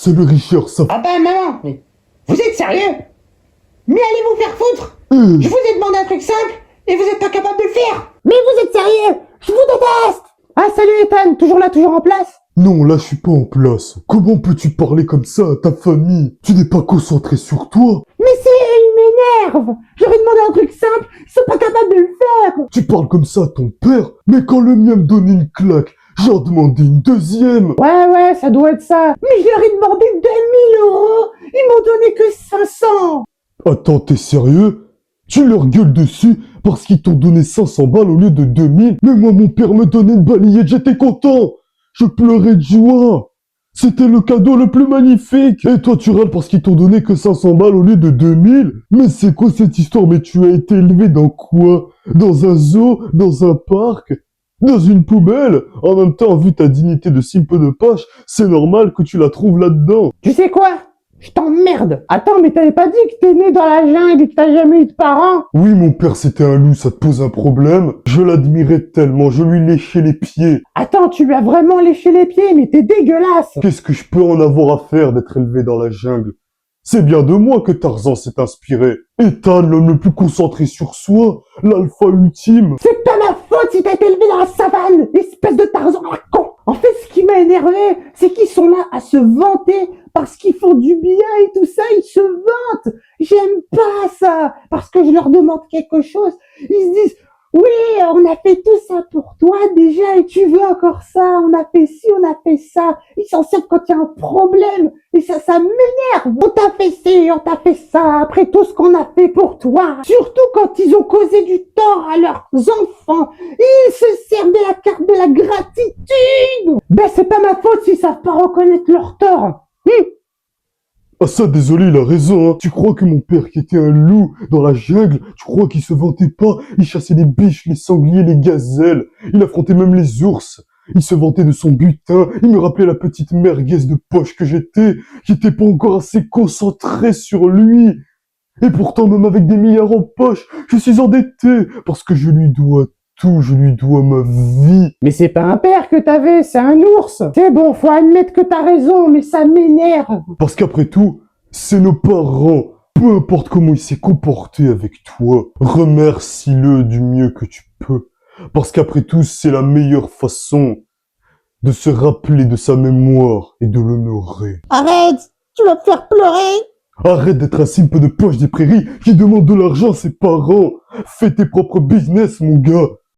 Salut Richard, ça... Ah bah maman, mais vous êtes sérieux? Mais allez vous faire foutre! Euh, Je vous ai demandé un truc simple et vous êtes pas capable de le faire! Mais vous êtes sérieux? Je vous déteste! Ah salut Ethan, toujours là, toujours en place? Non, là je suis pas en place. Comment peux-tu parler comme ça à ta famille? Tu n'es pas concentré sur toi? Mais c'est... il m'énerve! J'aurais demandé un truc simple, ils sont pas capables de le faire! Tu parles comme ça à ton père? Mais quand le mien me donne une claque, j'en demandé une deuxième! Ouais, ça doit être ça. Mais je leur ai demandé 2000 €, ils m'ont donné que 500! Attends, t'es sérieux? Tu leur gueules dessus parce qu'ils t'ont donné 500 balles au lieu de 2000? Mais moi mon père me donnait une balayette, j'étais content! Je pleurais de joie! C'était le cadeau le plus magnifique! Et toi tu râles parce qu'ils t'ont donné que 500 balles au lieu de 2000? Mais c'est quoi cette histoire? Mais tu as été élevé dans quoi? Dans un zoo? Dans un parc? Dans une poubelle? En même temps, vu ta dignité de simple de poche, c'est normal que tu la trouves là-dedans. Tu sais quoi? Je t'emmerde! Attends, mais t'avais pas dit que t'es né dans la jungle et que t'as jamais eu de parents? Oui, mon père c'était un loup, ça te pose un problème? Je l'admirais tellement, je lui léchais les pieds. Attends, tu lui as vraiment léché les pieds, mais t'es dégueulasse! Qu'est-ce que je peux en avoir à faire d'être élevé dans la jungle? C'est bien de moi que Tarzan s'est inspiré. Ethan, l'homme le plus concentré sur soi, l'alpha ultime. C'est pas ma faute si t'as été élevé dans la savane, espèce de Tarzan con! En fait, ce qui m'a énervé, c'est qu'ils sont là à se vanter parce qu'ils font du bien et tout ça, ils se vantent! J'aime pas ça! Parce que je leur demande quelque chose, ils se disent oui, on a fait tout ça pour toi déjà et tu veux encore ça, on a fait ci, on a fait ça. Ils s'en servent quand il y a un problème et ça m'énerve. On t'a fait ci, on t'a fait ça, après tout ce qu'on a fait pour toi. Surtout quand ils ont causé du tort à leurs enfants. Ils se servent de la carte de la gratitude. Ben c'est pas ma faute s'ils savent pas reconnaître leur tort. Ah ça, désolé, il a raison, hein. Tu crois que mon père qui était un loup dans la jungle, tu crois qu'il se vantait pas? Il chassait les biches, les sangliers, les gazelles. Il affrontait même les ours. Il se vantait de son butin. Il me rappelait la petite merguez de poche que j'étais, qui était pas encore assez concentré sur lui. Et pourtant, même avec des milliards en poche, je suis endetté parce que je lui dois tout, je lui dois ma vie. Mais c'est pas un père que t'avais, c'est un ours. C'est bon, faut admettre que t'as raison, mais ça m'énerve. Parce qu'après tout, c'est nos parents. Peu importe comment il s'est comporté avec toi, remercie-le du mieux que tu peux. Parce qu'après tout, c'est la meilleure façon de se rappeler de sa mémoire et de l'honorer. Arrête, tu vas me faire pleurer. Arrête d'être un simple de poche des prairies qui demande de l'argent à ses parents. Fais tes propres business, mon gars.